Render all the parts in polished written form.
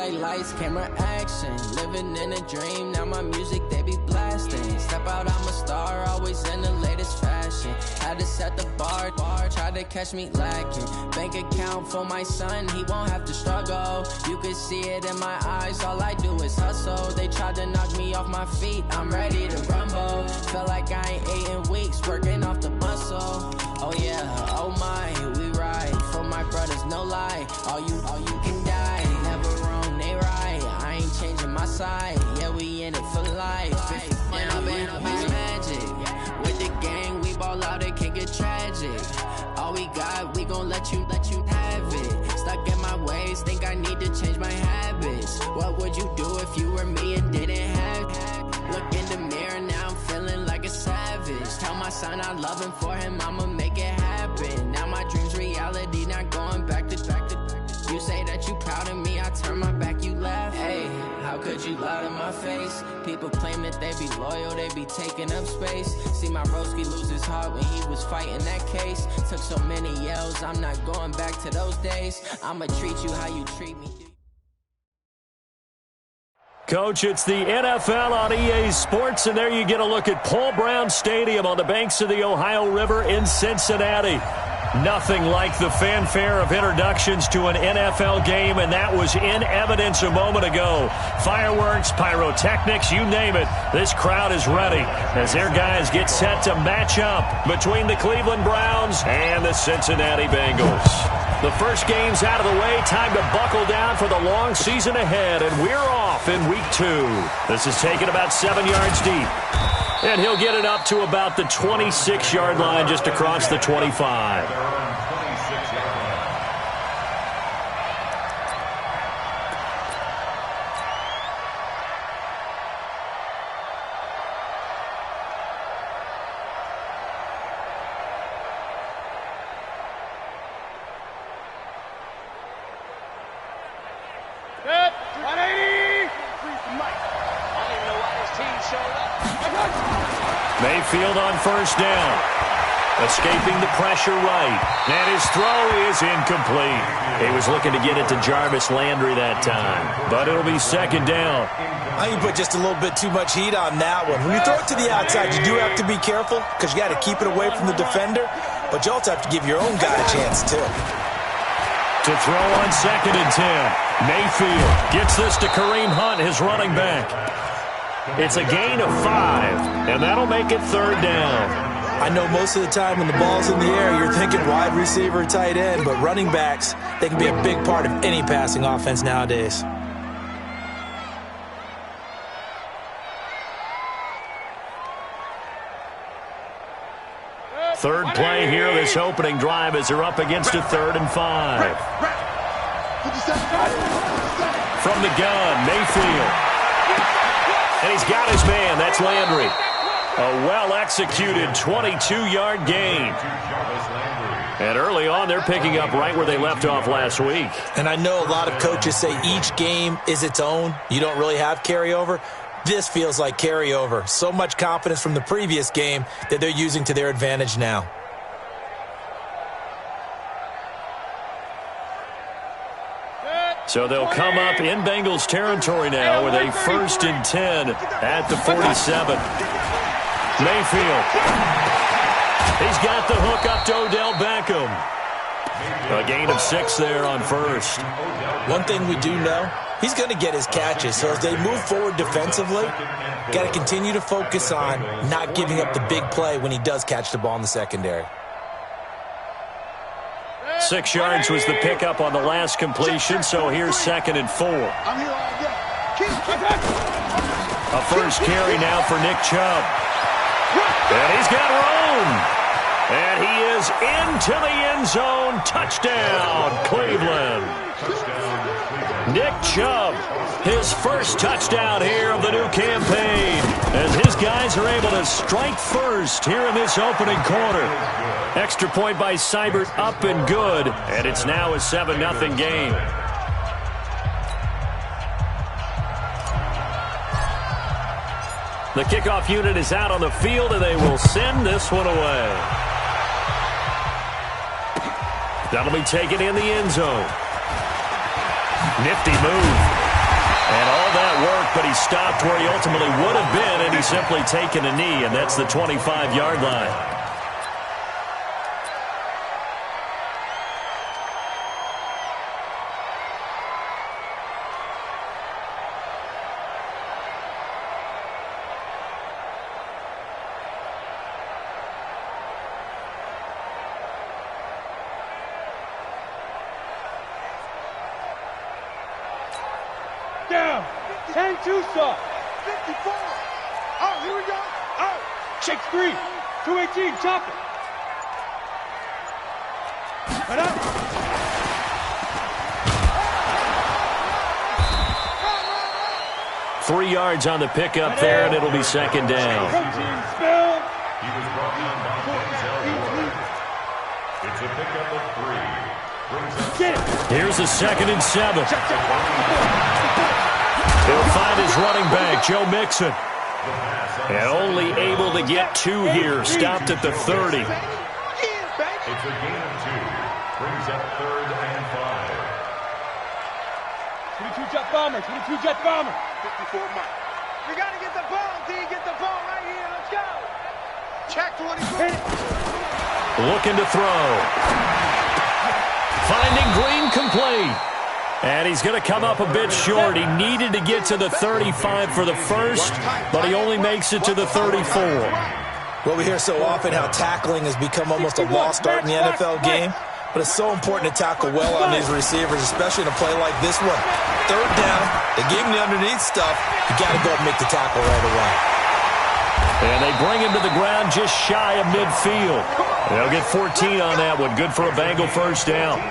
like lights, camera, action. Living in a dream, now my music, they be blasting. Step out, I'm a star, always in the latest fashion. Had to set the bar, try to catch me lacking. Bank account for my son, he won't have to struggle. You can see it in my eyes, all I do is hustle. They tried to knock me off my feet, I'm ready to rumble. Feel like I ain't ate in weeks, working off the muscle. Oh yeah, oh my, we ride for my brothers, no lie. All you can die, never wrong, they right. I ain't changing my side, yeah, we in it for life. And I've been magic with the gang, we ball out, it can get tragic. All we got, we gon' let you have it. Stuck in my ways, think I need to change my habits. What would you do if you were me and didn't have it? Look in the mirror, now I'm feeling like a savage. Tell my son I love him, for him I'ma make it happen. Now my dream's reality, not going back to. You say that you proud of me, I turn my back, you laugh. Hey, how could you lie to my face? People claim that they be loyal, they be taking up space. See my broski lose his heart when he was fighting that case. Took so many yells, I'm not going back to those days. I'ma treat you how you treat me. Coach, it's the NFL on EA Sports, and there you get a look at Paul Brown Stadium on the banks of the Ohio River in Cincinnati. Nothing like the fanfare of introductions to an NFL game, and that was in evidence a moment ago. Fireworks, pyrotechnics, you name it. This crowd is ready as their guys get set to match up between the Cleveland Browns and the Cincinnati Bengals. The first game's out of the way. Time to buckle down for the long season ahead, and we're off in week 2. This is taken about 7 yards deep. And he'll get it up to about the 26-yard line, just across the 25. Mayfield on first down. Escaping the pressure right. And his throw is incomplete. He was looking to get it to Jarvis Landry that time. But it'll be second down. I think you put just a little bit too much heat on that one. When you throw it to the outside, you do have to be careful because you got to keep it away from the defender. But you also have to give your own guy a chance, too. To throw on 2nd and 10. Mayfield gets this to Kareem Hunt, his running back. It's a gain of 5, and that'll make it 3rd down. I know most of the time when the ball's in the air, you're thinking wide receiver, tight end, but running backs, they can be a big part of any passing offense nowadays. Third play here, this opening drive, as they're up against a 3rd and 5. From the gun, Mayfield. And he's got his man. That's Landry. A well-executed 22-yard gain. And early on, they're picking up right where they left off last week. And I know a lot of coaches say each game is its own. You don't really have carryover. This feels like carryover. So much confidence from the previous game that they're using to their advantage now. So they'll come up in Bengals territory now with a 1st and 10 at the 47. Mayfield. He's got the hook up to Odell Beckham. A gain of 6 there on first. One thing we do know, he's going to get his catches. So as they move forward defensively, got to continue to focus on not giving up the big play when he does catch the ball in the secondary. 6 yards was the pickup on the last completion, so here's 2nd and 4. A first carry now for Nick Chubb. And he's got room. And he is into the end zone. Touchdown, Cleveland. Nick Chubb, his first touchdown here of the new campaign, as his guys are able to strike first here in this opening quarter. Extra point by Seibert, up and good, and it's now a 7-0 game. The kickoff unit is out on the field, and they will send this one away. That'll be taken in the end zone. Nifty move. And all that work, but he stopped where he ultimately would have been, and he's simply taken a knee, and that's the 25-yard line. Down. 10-2 soft. 54. Oh, here we go. Oh. Shake 3. 218. Chop it. Right up. 3 yards on the pickup there, and it'll be second down. He was brought down by it's a pickup of 3. Here's a 2nd and 7. He'll find his running back, Joe Mixon. And only able to get 2 here. Stopped at the 30. It's a gain of 2. Brings up 3rd and 5. 22 jet bomber. 22 jet bomber. 54 Mike. We got to get the ball, D. Get the ball right here. Let's go. Check 24. Looking to throw. Finding Green complete. And he's going to come up a bit short. He needed to get to the 35 for the first, but he only makes it to the 34. Well, we hear so often how tackling has become almost a lost art in the NFL game, but it's so important to tackle well on these receivers, especially in a play like this one. 3rd down, they gave him the underneath stuff. You got to go and make the tackle right away. And they bring him to the ground just shy of midfield. They'll get 14 on that one. Good for a Bengal first down.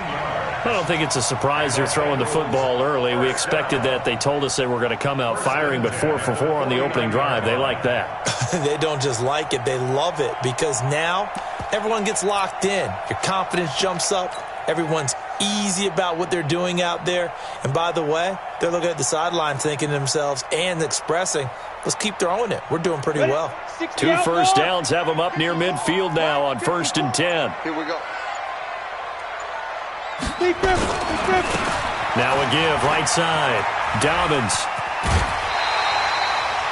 I don't think it's a surprise they're throwing the football early. We expected that. They told us they were going to come out firing, but 4 for 4 on the opening drive. They like that. They don't just like it. They love it because now everyone gets locked in. Your confidence jumps up. Everyone's easy about what they're doing out there. And by the way, they're looking at the sideline thinking to themselves and expressing, let's keep throwing it. We're doing pretty well. 2 first downs have them up near midfield now on 1st and 10. Here we go. Now a give, right side. Dobbins.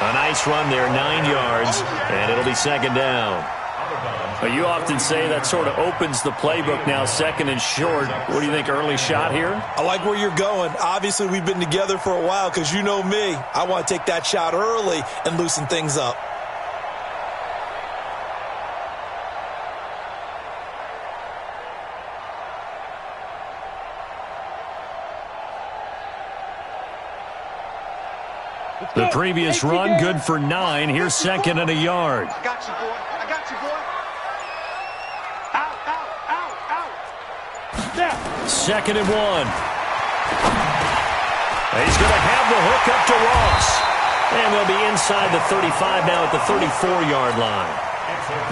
A nice run there, 9 yards, and it'll be second down. But you often say that sort of opens the playbook now, 2nd and short. What do you think, early shot here? I like where you're going. Obviously, we've been together for a while because you know me. I want to take that shot early and loosen things up. The previous run, good for 9. Here's 2nd and a yard. I got you, boy. I got you, boy. Out, out, out, out. Snap. 2nd and 1. He's going to have the hook up to Ross. And they'll be inside the 35 now at the 34-yard line.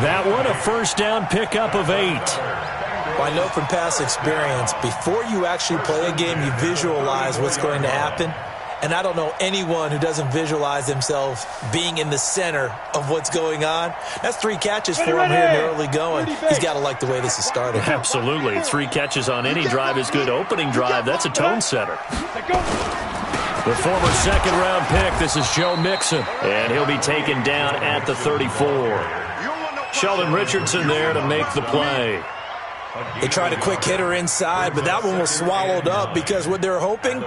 That one, a first down pickup of 8. Well, I know from past experience, before you actually play a game, you visualize what's going to happen. And I don't know anyone who doesn't visualize themselves being in the center of what's going on. That's 3 catches for him here in the early going. He's got to like the way this is started. Absolutely. 3 catches on any drive is good. Opening drive, that's a tone setter. The former 2nd-round pick, this is Joe Mixon. And he'll be taken down at the 34. Sheldon Richardson there to make the play. They tried a quick hitter inside, but that one was swallowed up because what they're hoping,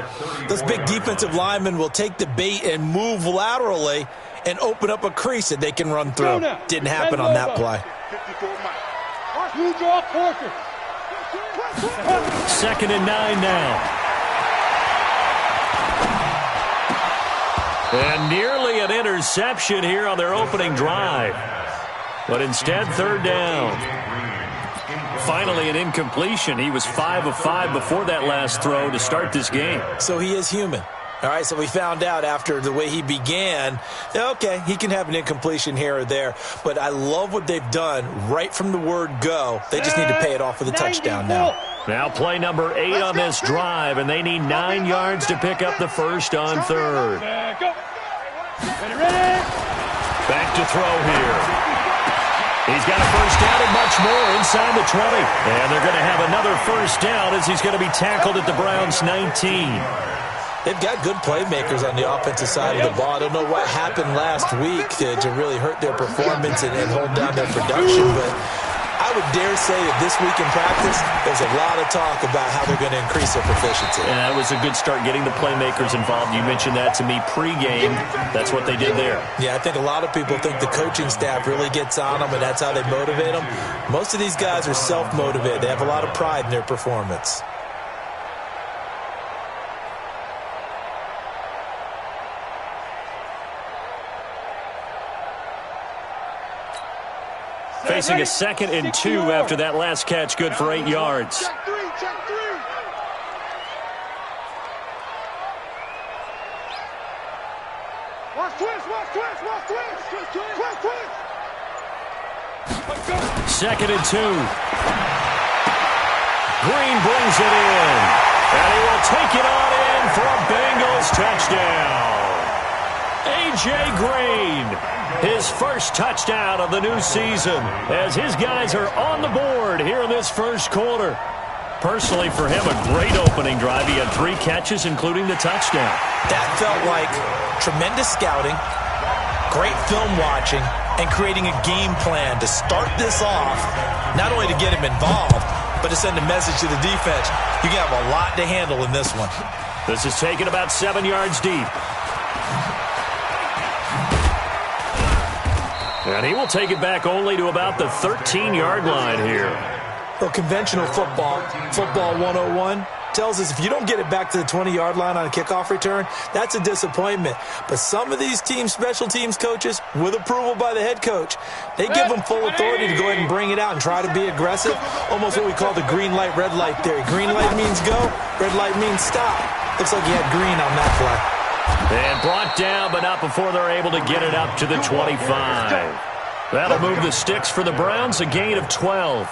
those big defensive linemen will take the bait and move laterally and open up a crease that they can run through. Didn't happen on that play. 2nd and 9 now. And nearly an interception here on their opening drive. But instead, 3rd down. Finally, an incompletion. He was 5 of 5 before that last throw to start this game. So he is human. All right, so we found out after the way he began, okay, he can have an incompletion here or there, but I love what they've done right from the word go. They just need to pay it off with a touchdown now. Now play number 8 on this drive, and they need 9 yards to pick up the first on 3rd. Back to throw here. He's got a first down and much more inside the 20. And they're going to have another first down as he's going to be tackled at the Browns' 19. They've got good playmakers on the offensive side of the ball. I don't know what happened last week to really hurt their performance and hold down their production, but I would dare say that this week in practice, there's a lot of talk about how they're going to increase their proficiency. And that was a good start, getting the playmakers involved. You mentioned that to me pregame. That's what they did there. Yeah, I think a lot of people think the coaching staff really gets on them, and that's how they motivate them. Most of these guys are self-motivated. They have a lot of pride in their performance. Facing a 2nd and 2 after that last catch, good for 8 yards. Check three, check three. Watch twist, watch twist, watch twist. Twist, twist. 2nd and 2. Green brings it in. And he will take it on in for a Bengals touchdown. A.J. Green, his first touchdown of the new season, as his guys are on the board here in this first quarter. Personally, for him, a great opening drive. He had 3 catches, including the touchdown. That felt like tremendous scouting, great film watching, and creating a game plan to start this off, not only to get him involved, but to send a message to the defense. You have a lot to handle in this one. This is taken about 7 yards deep. And he will take it back only to about the 13-yard line here. Well, conventional football 101, tells us if you don't get it back to the 20-yard line on a kickoff return, that's a disappointment. But some of these special teams coaches, with approval by the head coach, they give them full authority to go ahead and bring it out and try to be aggressive, almost what we call the green light, red light theory. Green light means go, red light means stop. Looks like you had green on that play. And brought down, but not before they're able to get it up to the 25. That'll move the sticks for the Browns, a gain of 12.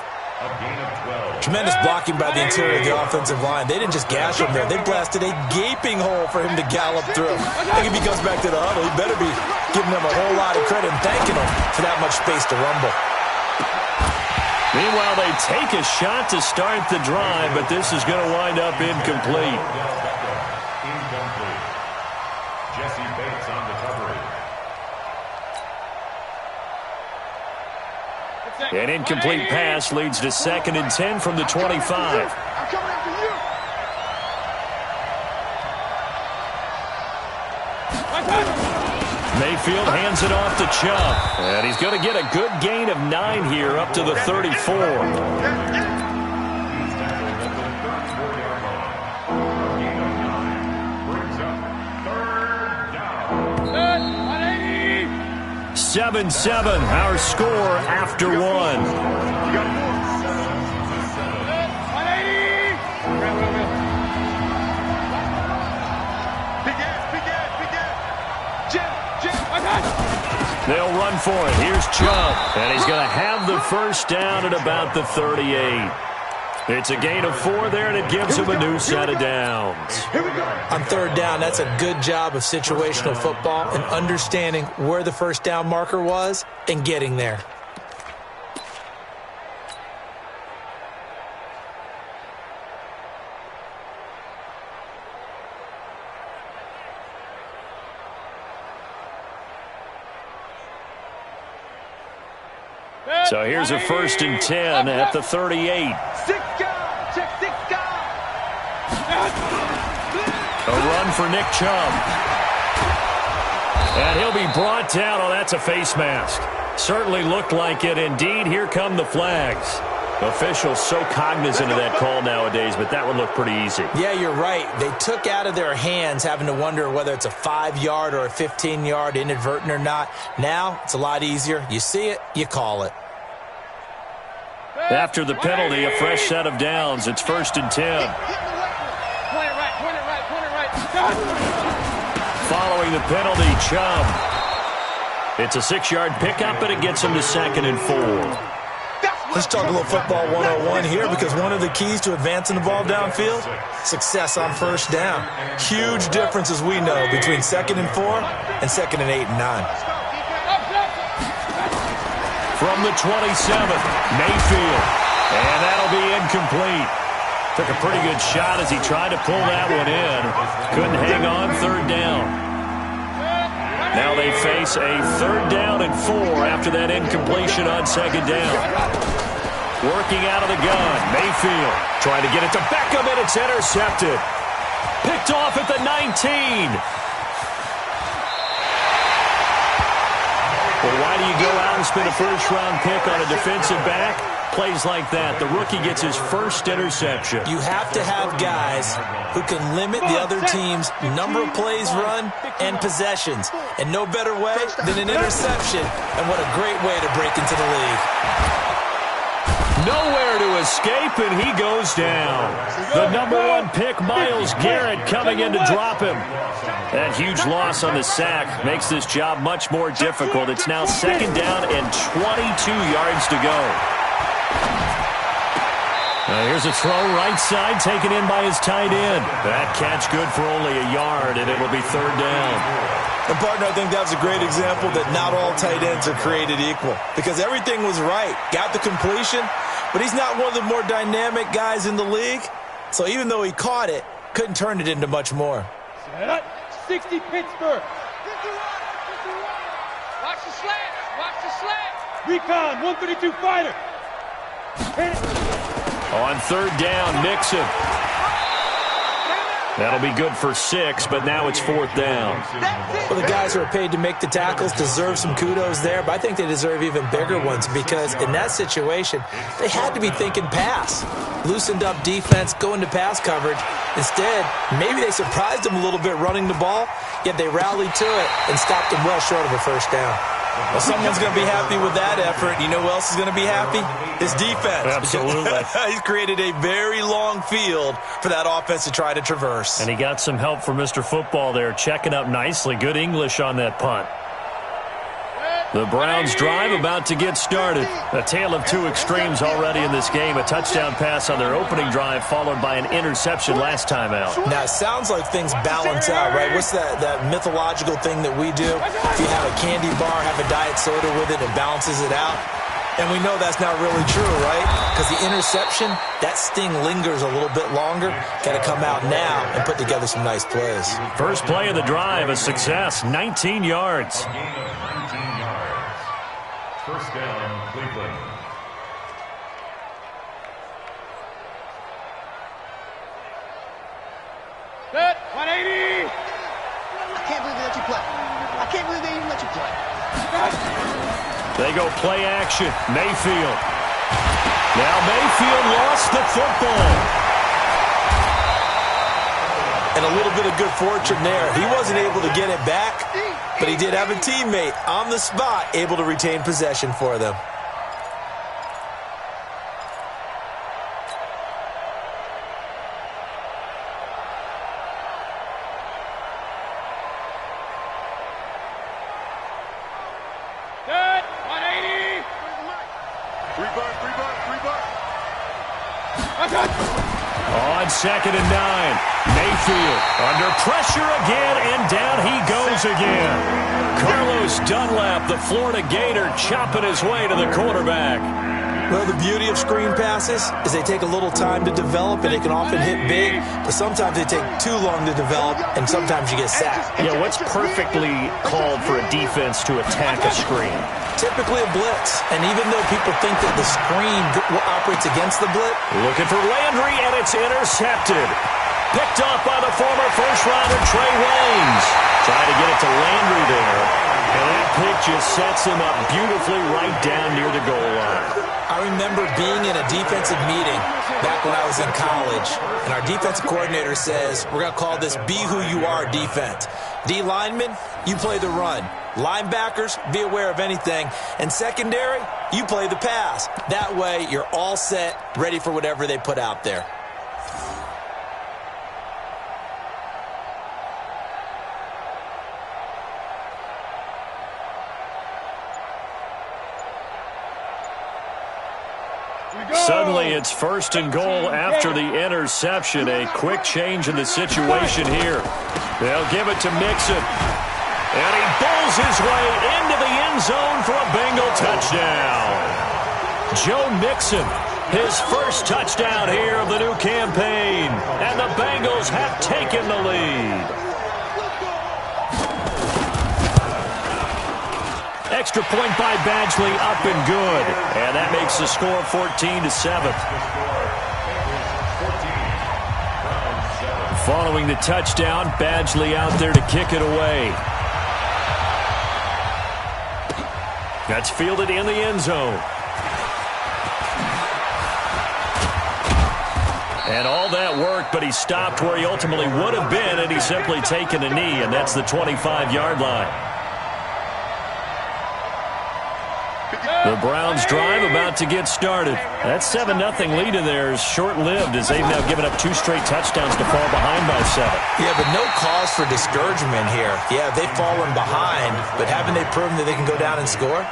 Tremendous blocking by the interior of the offensive line. They didn't just gash him there. They blasted a gaping hole for him to gallop through. I think if he comes back to the huddle, he better be giving them a whole lot of credit and thanking them for that much space to rumble. Meanwhile, they take a shot to start the drive, but this is going to wind up incomplete. An incomplete pass leads to 2nd and 10 from the 25. Mayfield hands it off to Chubb. And he's going to get a good gain of 9 here up to the 34. 7-7, our score after 1. They'll run for it. Here's Chubb, and he's going to have the first down at about the 38. It's a gain of 4 there, and it gives him a new set of downs. On 3rd down, that's a good job of situational football and understanding where the first down marker was and getting there. So here's a 1st and 10 at the 38. A run for Nick Chubb. And he'll be brought down. Oh, that's a face mask. Certainly looked like it. Indeed, here come the flags. Officials so cognizant of that call nowadays, but that one looked pretty easy. Yeah, you're right. They took out of their hands having to wonder whether it's a 5-yard or a 15-yard inadvertent or not. Now, it's a lot easier. You see it, you call it. After the penalty, a fresh set of downs. It's 1st and 10. Point it right. Following the penalty, Chubb. It's a 6-yard pickup, but it gets him to 2nd and 4. Let's talk a little football 101 here, because one of the keys to advancing the ball downfield, success on 1st down. Huge difference, as we know, between 2nd and 4 and 2nd and 8 and 9. From the 27th, Mayfield. And that'll be incomplete. Took a pretty good shot as he tried to pull that one in. Couldn't hang on, third down. Now they face a 3rd down and 4 after that incompletion on 2nd down. Working out of the gun, Mayfield trying to get it to Beckham, and it's intercepted. Picked off at the 19. Well, why do you go out and spend a first-round pick on a defensive back? Plays like that. The rookie gets his first interception. You have to have guys who can limit the other team's number of plays run and possessions. And no better way than an interception. And what a great way to break into the league. Nowhere to escape, and he goes down. The number 1 pick, Myles Garrett, coming in to drop him. That huge loss on the sack makes this job much more difficult. It's now 2nd down and 22 yards to go. Here's a throw right side, taken in by his tight end. That catch good for only a yard, and it will be 3rd down. And, partner, I think that was a great example that not all tight ends are created equal. Because everything was right. Got the completion, but he's not one of the more dynamic guys in the league. So even though he caught it, couldn't turn it into much more. 60 Pittsburgh. Watch the slant. Watch the slant. Recon, 132 fighter. On 3rd down, Mixon. That'll be good for 6, but now it's 4th down. Well, the guys who are paid to make the tackles deserve some kudos there, but I think they deserve even bigger ones because in that situation, they had to be thinking pass. Loosened up defense, going to pass coverage. Instead, maybe they surprised them a little bit running the ball, yet they rallied to it and stopped them well short of a first down. Well, someone's going to be happy with that effort. You know who else is going to be happy? His defense. Absolutely. He's created a very long field for that offense to try to traverse. And he got some help from Mr. Football there, checking up nicely. Good English on that punt. The Browns drive about to get started. A tale of two extremes already in this game. A touchdown pass on their opening drive followed by an interception last time out. Now, it sounds like things balance out, right? What's that mythological thing that we do? If you have a candy bar, have a diet soda with it, it balances it out. And we know that's not really true, right? Because the interception, that sting lingers a little bit longer. Got to come out now and put together some nice plays. First play of the drive, a success, 19 yards. First down, Cleveland. Good. 180. I can't believe they let you play. I can't believe they even let you play. They go play action. Mayfield. Now Mayfield lost the football. And a little bit of good fortune there. He wasn't able to get it back, but he did have a teammate on the spot able to retain possession for them. Good. 180. Rebar. On 2nd and 9. Mayfield under pressure again, and down he goes again. Carlos Dunlap, the Florida Gator, chopping his way to the quarterback. Well, the beauty of screen passes is they take a little time to develop, and they can often hit big, but sometimes they take too long to develop, and sometimes you get sacked. Yeah, what's perfectly called for a defense to attack a screen? Typically a blitz, and even though people think that the screen operates against the blitz, Looking for Landry, and it's intercepted. Picked off by the former first-rounder Trey Waynes. Trying to get it to Landry there. And that pick just sets him up beautifully right down near the goal line. I remember being in a defensive meeting back when I was in college, and our defensive coordinator says, we're going to call this Be Who You Are defense. D linemen, you play the run. Linebackers, be aware of anything. And secondary, you play the pass. That way, you're all set, ready for whatever they put out there. Suddenly, it's 1st and goal after the interception. A quick change in the situation here. They'll give it to Mixon. And he bowls his way into the end zone for a Bengal touchdown. Joe Mixon His first touchdown here of the new campaign. And the Bengals have taken the lead. Extra point by Badgley, up and good. And that makes the score 14-7. Following the touchdown, Badgley out there to kick it away. That's fielded in the end zone. And all that work, but he stopped where he ultimately would have been, and he's simply taken a knee, and that's the 25-yard line. The Browns drive about to get started. That 7-0 lead of theirs short-lived as they've now given up 2 straight touchdowns to fall behind by 7. Yeah, but no cause for discouragement here. Yeah, they've fallen behind, but haven't they proven that they can go down and score?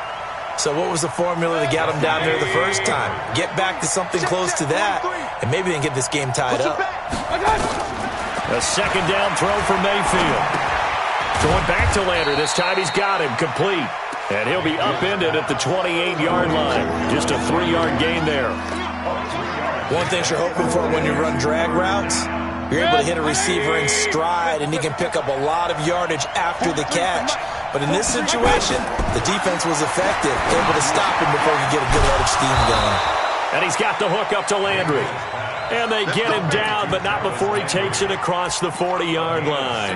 So what was the formula that got them down there the first time? Get back to something close to that, and maybe they can get this game tied up. A second down throw for Mayfield. Going back to Lander. This time he's got him complete. And he'll be upended at the 28-yard line. Just a 3-yard gain there. One thing you're hoping for when you run drag routes, you're able to hit a receiver in stride, and he can pick up a lot of yardage after the catch. But in this situation, the defense was effective, able to stop him before he could get a good load of steam going. And he's got the hook up to Landry. And they get him down, but not before he takes it across the 40-yard line.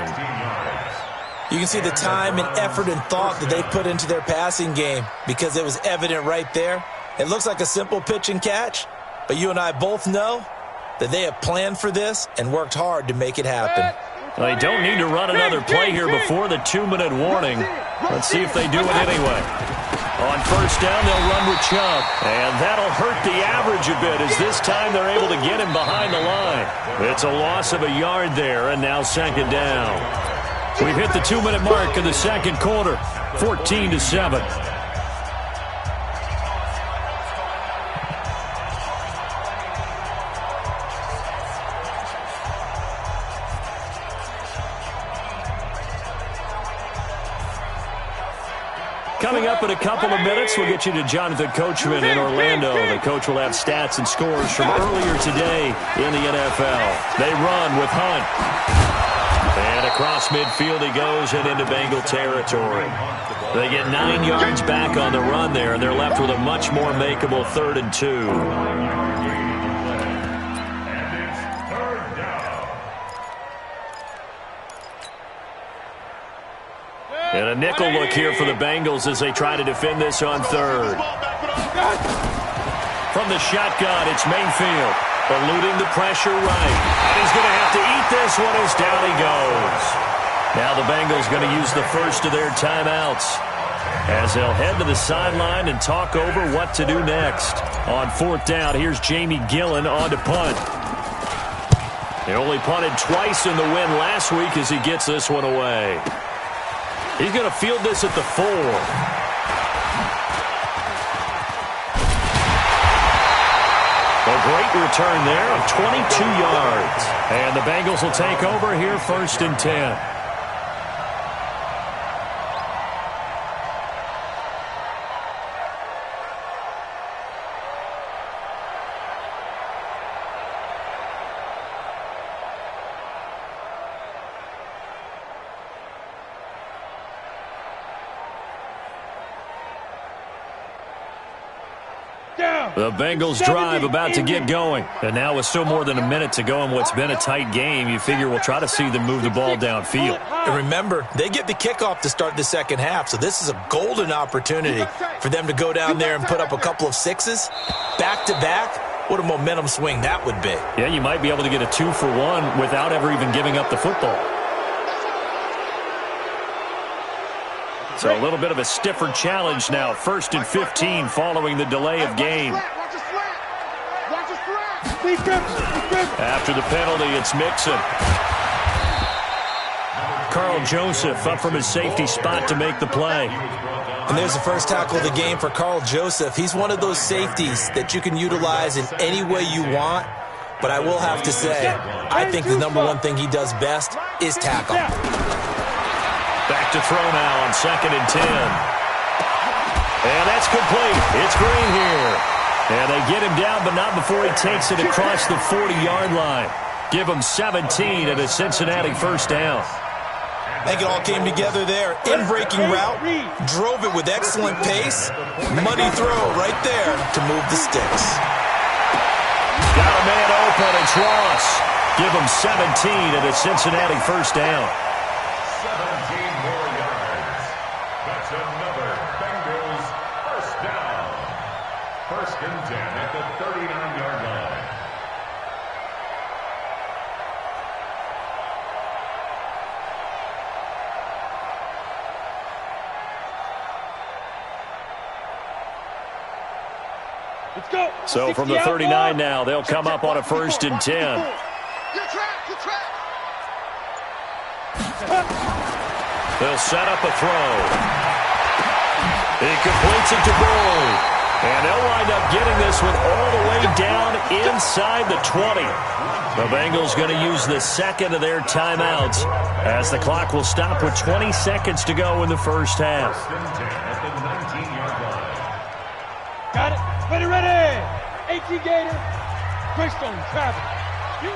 You can see the time and effort and thought that they put into their passing game because it was evident right there. It looks like a simple pitch and catch, but you and I both know that they have planned for this and worked hard to make it happen. They don't need to run another play here before the 2-minute warning. Let's see if they do it anyway. On first down, they'll run with Chubb, and that'll hurt the average a bit as this time they're able to get him behind the line. It's a loss of a yard there, and now second down. We've hit the 2-minute mark in the second quarter, 14-7. Coming up in a couple of minutes, we'll get you to Jonathan Coachman in Orlando. The coach will have stats and scores from earlier today in the NFL. They run with Hunt. And across midfield he goes and into Bengal territory. They get 9 yards back on the run there, and they're left with a much more makeable 3rd and 2. And a nickel look here for the Bengals as they try to defend this on 3rd. From the shotgun, it's Mayfield. Eluding the pressure right. And he's going to have to eat this one as down he goes. Now the Bengals going to use the first of their timeouts as they'll head to the sideline and talk over what to do next. On 4th down, here's Jamie Gillen on to punt. He only punted twice in the win last week as he gets this one away. He's going to field this at the 4. A great return there of 22 yards. And the Bengals will take over here 1st and 10. The Bengals drive about to get going. And now with still more than a minute to go in what's been a tight game, you figure we'll try to see them move the ball downfield. And remember, they get the kickoff to start the second half, so this is a golden opportunity for them to go down there and put up a couple of 6s back-to-back. What a momentum swing that would be. Yeah, you might be able to get a 2-for-1 without ever even giving up the football. So a little bit of a stiffer challenge now. 1st and 15 following the delay of game. After the penalty, it's Mixon. Carl Joseph up from his safety spot to make the play. And there's the first tackle of the game for Carl Joseph. He's one of those safeties that you can utilize in any way you want. But I will have to say, I think the number one thing he does best is tackle. Back to throw now on 2nd and 10. And that's complete. It's Green here. And they get him down, but not before he takes it across the 40-yard line. Give him 17 at a Cincinnati first down. I think it all came together there. In-breaking route, drove it with excellent pace. Money throw right there to move the sticks. Got a man open. It's Ross. Give him 17 at a Cincinnati first down. 17 more yards. That's another Bengals first down. First and 10 at the 39-yard line. Let's go. So from the 39 now, they'll come up on a first and 10. Good track, good track. They'll set up a throw. He completes it to Bull. And they'll wind up getting this one all the way down inside the 20. The Bengals going to use the second of their timeouts as the clock will stop with 20 seconds to go in the first half. First and 10 at the 19-yard line. Got it. Ready, ready. AT Gator. Greystone, Travis. You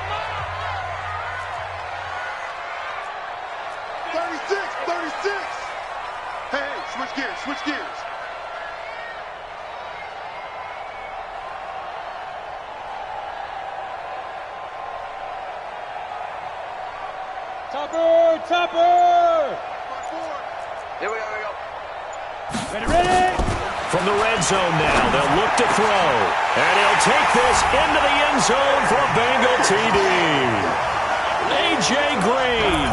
36. Hey, switch gears, switch gears. Topper. Here we go. Ready, ready. From the red zone now, they'll look to throw. And he'll take this into the end zone for a Bengal TD. A.J. Green,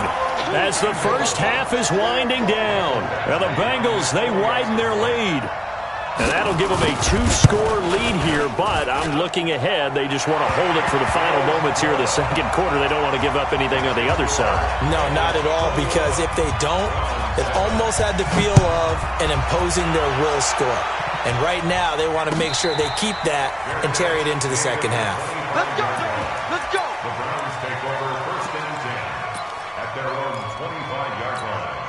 as the first half is winding down. Now the Bengals, they widen their lead. And that'll give them a 2-score lead here, but I'm looking ahead. They just want to hold it for the final moments here of the second quarter. They don't want to give up anything on the other side. No, not at all, because if they don't, it almost had the feel of an imposing their will score. And right now, they want to make sure they keep that and carry it into the second half. Let's go, let's go. The Browns take over first and 10 at their own 25-yard line.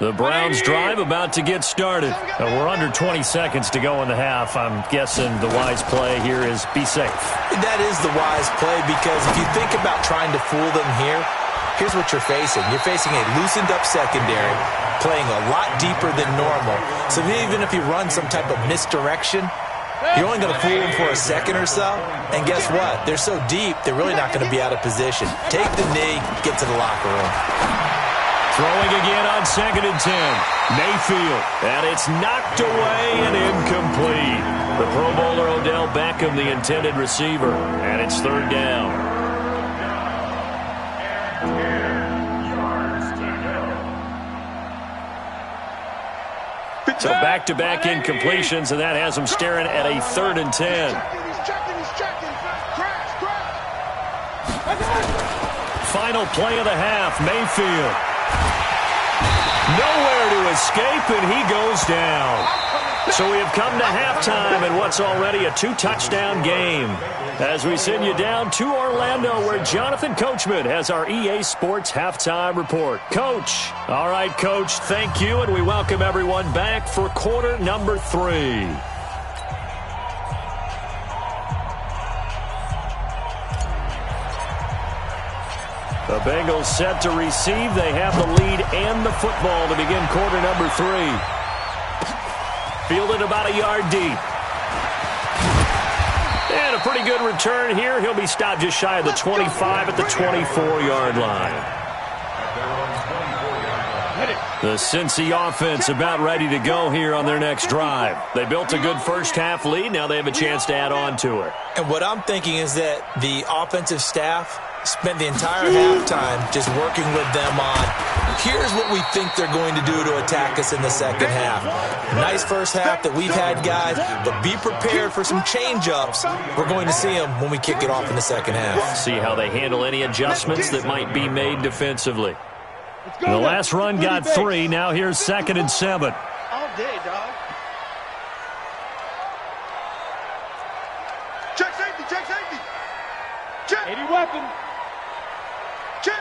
The Browns drive about to get started. We're under 20 seconds to go in the half. I'm guessing the wise play here is be safe. That is the wise play, because if you think about trying to fool them here, here's what you're facing. You're facing a loosened-up secondary, playing a lot deeper than normal. So even if you run some type of misdirection, you're only going to fool them for a second or so. And guess what? They're so deep, they're really not going to be out of position. Take the knee, get to the locker room. Throwing again on second and 10. Mayfield. And it's knocked away and incomplete. The Pro Bowler Odell Beckham, the intended receiver. And it's third down. So back-to-back incompletions, and that has them staring at a third and 10. He's checking. Crash. Final play of the half, Mayfield. Nowhere to escape, and he goes down. So we have come to halftime in what's already a 2-touchdown game. As we send you down to Orlando, where Jonathan Coachman has our EA Sports Halftime Report. Coach. All right, Coach, thank you, and we welcome everyone back for quarter number 3. The Bengals set to receive. They have the lead and the football to begin quarter number 3. Fielded about a yard deep. And a pretty good return here. He'll be stopped just shy of the 25 at the 24-yard line. The Cincy offense about ready to go here on their next drive. They built a good first half lead. Now they have a chance to add on to it. And what I'm thinking is that the offensive staff spent the entire halftime just working with them on, here's what we think they're going to do to attack us in the second half. Nice first half that we've had, guys, but be prepared for some change-ups. We're going to see them when we kick it off in the second half. See how they handle any adjustments that might be made defensively. The last run got 3. Now here's second and 7. All day, dog. Check safety. Check. 80 weapon. Check.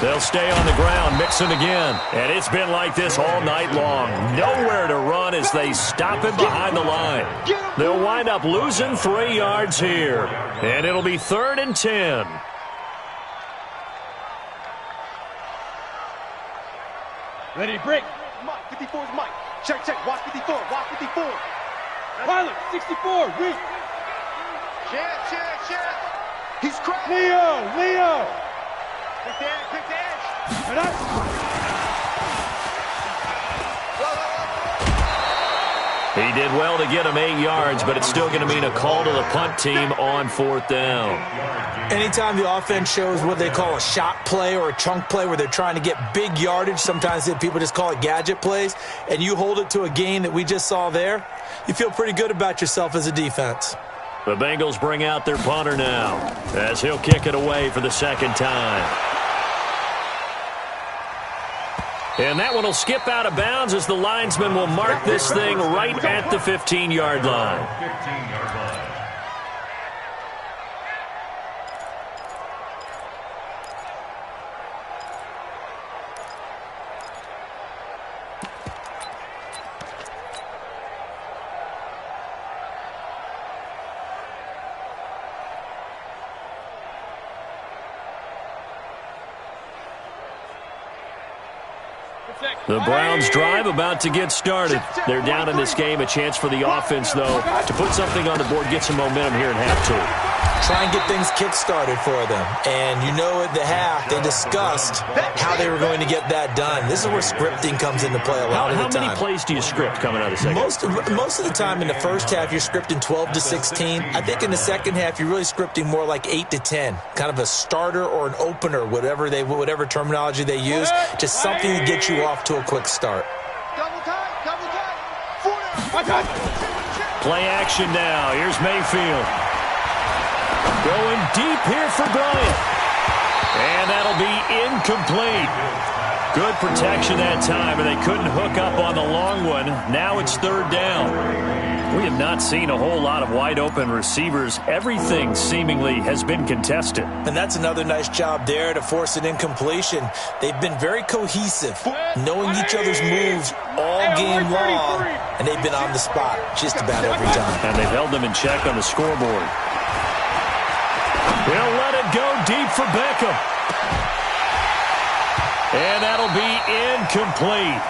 They'll stay on the ground, mixing again. And it's been like this all night long. Nowhere to run as they stop him behind the line. They'll wind up losing 3 yards here. And it'll be 3rd and 10. Ready, break. Mike, 54 is Mike. Check, check. Watch 54. Watch 54. Pilot, 64. Reach. Check. He's cracked. Leo. Quick to edge. And up. He did well to get him 8 yards, but it's still going to mean a call to the punt team on 4th down. Anytime the offense shows what they call a shot play or a chunk play where they're trying to get big yardage, sometimes people just call it gadget plays, and you hold it to a gain that we just saw there, you feel pretty good about yourself as a defense. The Bengals bring out their punter now as he'll kick it away for the 2nd time. And that one will skip out of bounds as the linesman will mark this thing right at the 15-yard line. 15-yard line. The Browns drive about to get started. They're down in this game. A chance for the offense, though, to put something on the board, get some momentum here in half 2. Try and get things kick-started for them. And you know at the half, they discussed how they were going to get that done. This is where scripting comes into play a lot of the time. How many plays do you script coming out of the second? Most of the time in the first half, you're scripting 12 to 16. I think in the second half, you're really scripting more like 8 to 10. Kind of a starter or an opener, whatever terminology they use. Just something to get you off to a quick start. Double tight. Play action now. Here's Mayfield. Going deep here for Bryant. And that'll be incomplete. Good protection that time, and they couldn't hook up on the long one. Now it's 3rd down. We have not seen a whole lot of wide-open receivers. Everything seemingly has been contested. And that's another nice job there to force an incompletion. They've been very cohesive, knowing each other's moves all game long, and they've been on the spot just about every time. And they've held them in check on the scoreboard. They'll let it go deep for Beckham. And that'll be incomplete.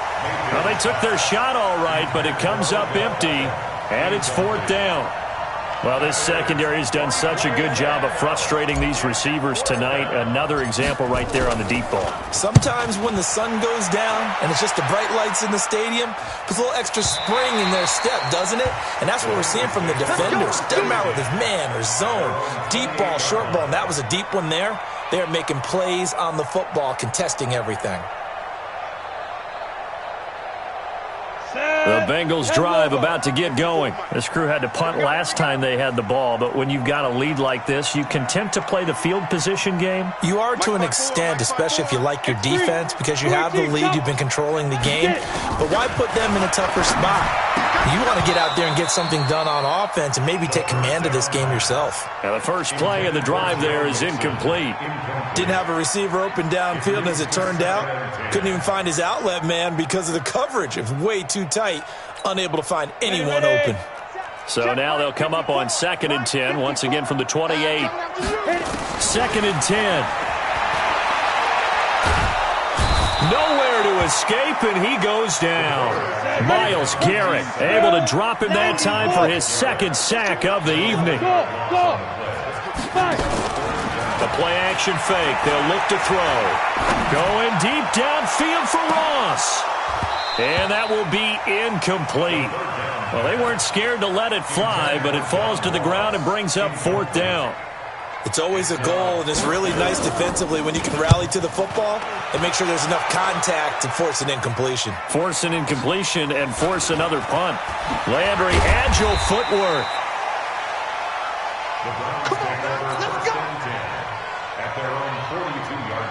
Well, they took their shot all right, but it comes up empty, and it's 4th down. Well, this secondary has done such a good job of frustrating these receivers tonight. Another example right there on the deep ball. Sometimes when the sun goes down and it's just the bright lights in the stadium, puts a little extra spring in their step, doesn't it? And that's what we're seeing from the defenders. Doesn't matter whether it's man or zone, deep ball, short ball, and that was a deep one there. They're making plays on the football, contesting everything. The Bengals drive about to get going. This crew had to punt last time they had the ball, but when you've got a lead like this, you content to play the field position game? You are to an extent, especially if you like your defense, because you have the lead, you've been controlling the game. But why put them in a tougher spot? You want to get out there and get something done on offense and maybe take command of this game yourself. Now the first play of the drive there is incomplete. Didn't have a receiver open downfield, and as it turned out, couldn't even find his outlet man because of the coverage. It was way too tight, unable to find anyone open. So now they'll come up on 2nd and 10, once again from the 28. 2nd and 10. Nowhere to escape, and he goes down. Myles Garrett able to drop him that time for his 2nd sack of the evening. The play-action fake. They'll look to throw. Going deep downfield for Ross. And that will be incomplete. Well, they weren't scared to let it fly, but it falls to the ground and brings up 4th down. It's always a goal, and it's really nice defensively when you can rally to the football and make sure there's enough contact to force an incompletion. Force an incompletion and force another punt. Landry, agile footwork. The Browns take over 1st and 10 at their own 42-yard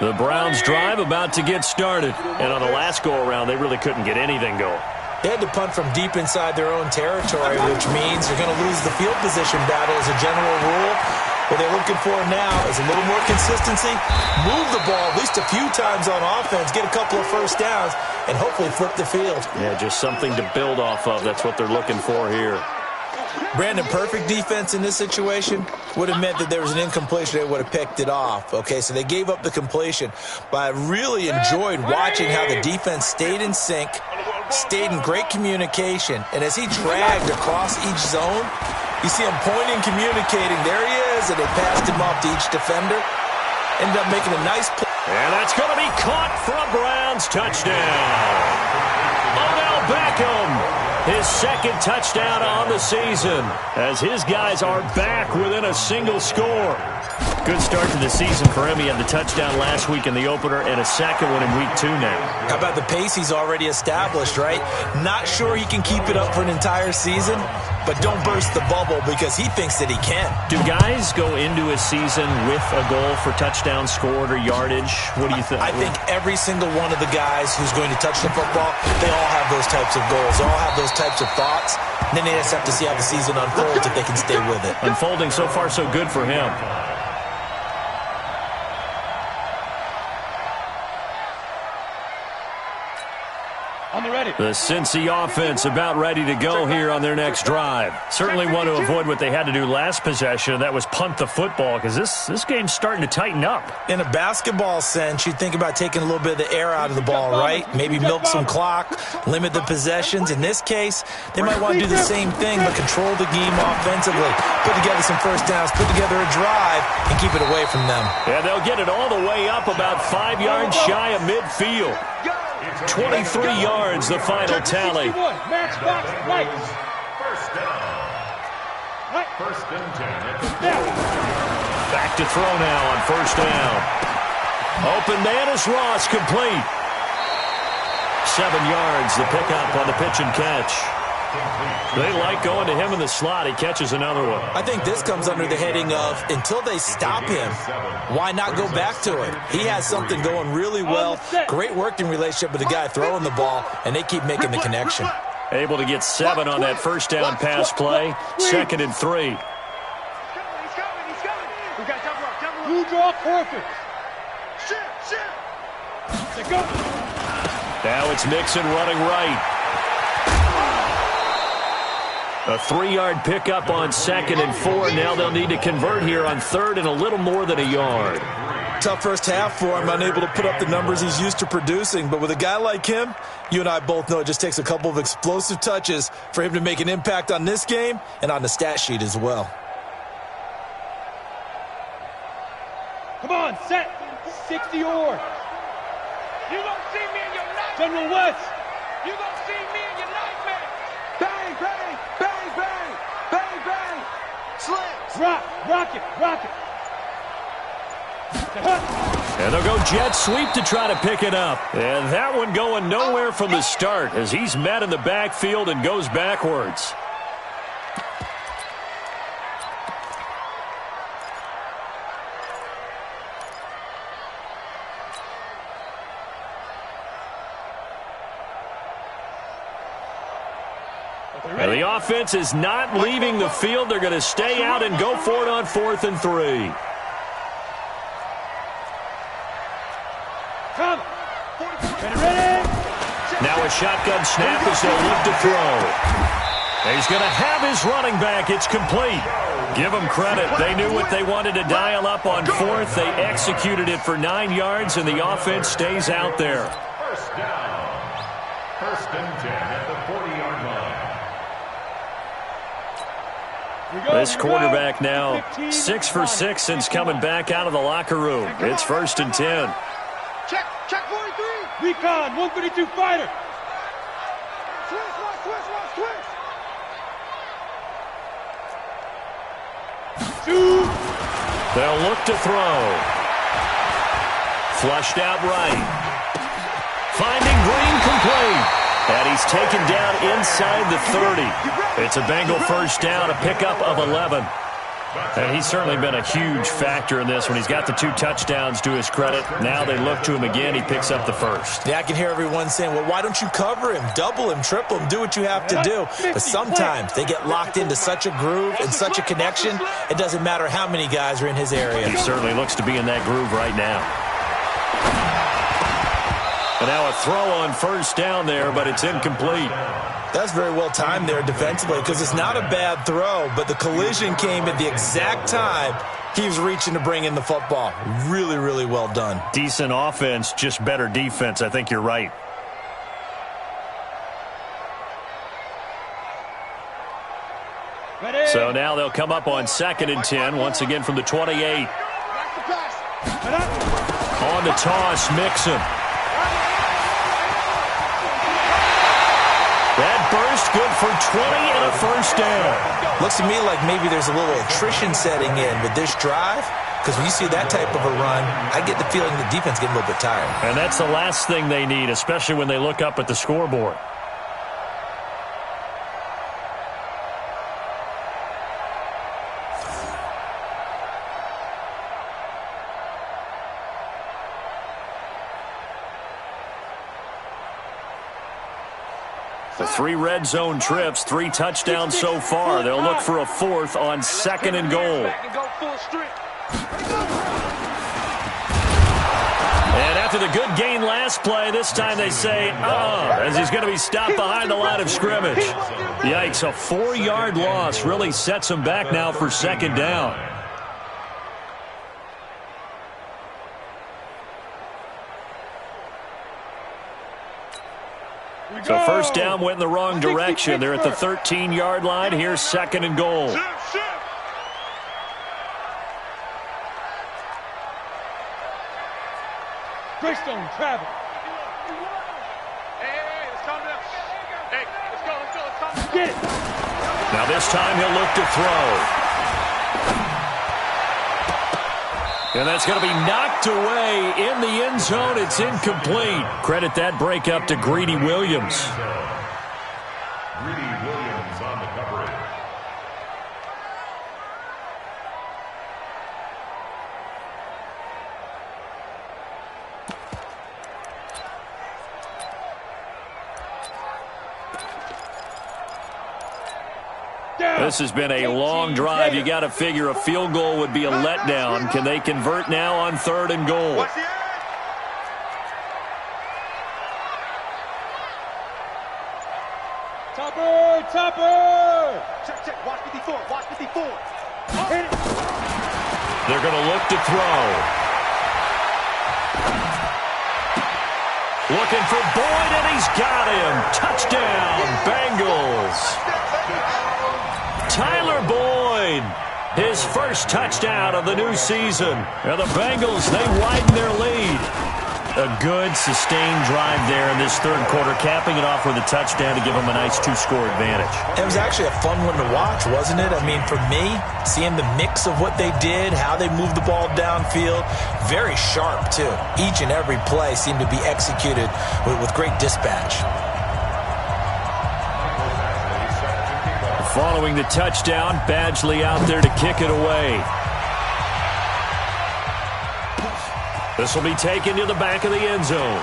line. The Browns drive about to get started. And on the last go-around, they really couldn't get anything going. They had to punt from deep inside their own territory, which means you're going to lose the field position battle as a general rule. What they're looking for now is a little more consistency, move the ball at least a few times on offense, get a couple of first downs, and hopefully flip the field. Yeah, just something to build off of. That's what they're looking for here. Brandon, perfect defense in this situation would have meant that there was an incompletion. They would have picked it off. Okay, so they gave up the completion. But I really enjoyed watching how the defense stayed in sync, stayed in great communication. And as he dragged across each zone, you see him pointing, communicating. There he is, and they passed him off to each defender. Ended up making a nice play. And that's going to be caught for a Browns touchdown. Odell Beckham. His second touchdown on the season as his guys are back within a single score. Good start to the season for him. He had the touchdown last week in the opener and a second one in week 2 now. How about the pace he's already established, right? Not sure he can keep it up for an entire season, but don't burst the bubble because he thinks that he can. Do guys go into a season with a goal for touchdowns scored or yardage? What do you think? I think every single one of the guys who's going to touch the football, they all have those types of goals. They all have those types of thoughts. And then they just have to see how the season unfolds if they can stay with it. Unfolding so far so good for him. The Cincy offense about ready to go here on their next drive. Certainly want to avoid what they had to do last possession. That was punt the football because this game's starting to tighten up. In a basketball sense, you'd think about taking a little bit of the air out of the ball, right? Maybe milk some clock, limit the possessions. In this case, they might want to do the same thing but control the game offensively. Put together some first downs, put together a drive, and keep it away from them. Yeah, they'll get it all the way up about 5 yards shy of midfield. 23 yards, the final tally. Match box right. First down. First and 10. Back to throw now on first down. Open man is Ross, complete. 7 yards, the pickup on the pitch and catch. They like going to him in the slot. He catches another one. I think this comes under the heading of until they stop him, why not go back to it? He has something going really well. Great working relationship with the guy throwing the ball, and they keep making the connection. Able to get 7 on that first down pass play. 2nd and 3. He's coming. We got double up. You draw perfect. Shit. Go. Now it's Mixon running right. A 3-yard pickup on 2nd and 4. Now they'll need to convert here on 3rd and a little more than a yard. Tough first half for him, unable to put up the numbers he's used to producing. But with a guy like him, you and I both know it just takes a couple of explosive touches for him to make an impact on this game and on the stat sheet as well. Come on, set. 60 or. You gonna see me in your nightmare. General West. You gonna see me in your nightmare. Bang, bang, bang, bang, bang, bang. Slams. Rock it. And they'll go jet sweep to try to pick it up. And that one going nowhere from the start as he's met in the backfield and goes backwards. And the offense is not leaving the field. They're going to stay out and go for it on 4th and 3. Come. Ready. Now a shotgun snap as they'll look to throw. He's going to have his running back. It's complete. Give them credit. They knew what they wanted to dial up on 4th. They executed it for 9 yards, and the offense stays out there. First down. 1st and 10 at the 40-yard line. This quarterback now 6 for 6 since coming back out of the locker room. It's 1st and 10. Check 43. Recon, 132 fighter. Switch. Shoot. They'll look to throw. Flushed out right. Finding Green complete. And he's taken down inside the 30. It's a Bengal first down, a pickup of 11. And he's certainly been a huge factor in this when he's got the 2 touchdowns to his credit. Now they look to him again. He picks up the first. Yeah, I can hear everyone saying, well, why don't you cover him, double him, triple him, do what you have to do. But sometimes they get locked into such a groove and such a connection, it doesn't matter how many guys are in his area. He certainly looks to be in that groove right now. And now a throw on first down there, but it's incomplete. That's very well timed there defensively because it's not a bad throw, but the collision came at the exact time he was reaching to bring in the football. Really, really well done. Decent offense, just better defense. I think you're right. Ready? So now they'll come up on 2nd and 10, once again from the 28. On the toss, Mixon. That burst good for 20 and a first down. Looks to me like maybe there's a little attrition setting in with this drive, because when you see that type of a run, I get the feeling the defense getting a little bit tired. And that's the last thing they need, especially when they look up at the scoreboard. The 3 red zone trips, 3 touchdowns so far. They'll look for a 4th on 2nd and goal. And after the good gain last play, this time they say, as he's going to be stopped behind the line of scrimmage. Yikes, a 4-yard loss really sets him back now for 2nd down. So first down went in the wrong direction. They're at the 13-yard line. Here's 2nd and goal. Greystone travel. Hey, let's calm down. Hey, let's go. Get it. Now this time he'll look to throw. And that's going to be knocked away in the end zone. It's incomplete. Credit that break up to Greedy Williams. Greedy Williams on the coverage. This has been a long drive. You got to figure a field goal would be a letdown. Can they convert now on 3rd and goal? Topper! Check. Watch 54. Hit it. They're going to look to throw. Looking for Boyd, and he's got him. Touchdown, Bengals. Tyler Boyd, his first touchdown of the new season. And the Bengals, they widen their lead. A good, sustained drive there in this 3rd quarter, capping it off with a touchdown to give them a nice 2-score advantage. It was actually a fun one to watch, wasn't it? I mean, for me, seeing the mix of what they did, how they moved the ball downfield, very sharp, too. Each and every play seemed to be executed with great dispatch. Following the touchdown, Badgley out there to kick it away. This will be taken to the back of the end zone.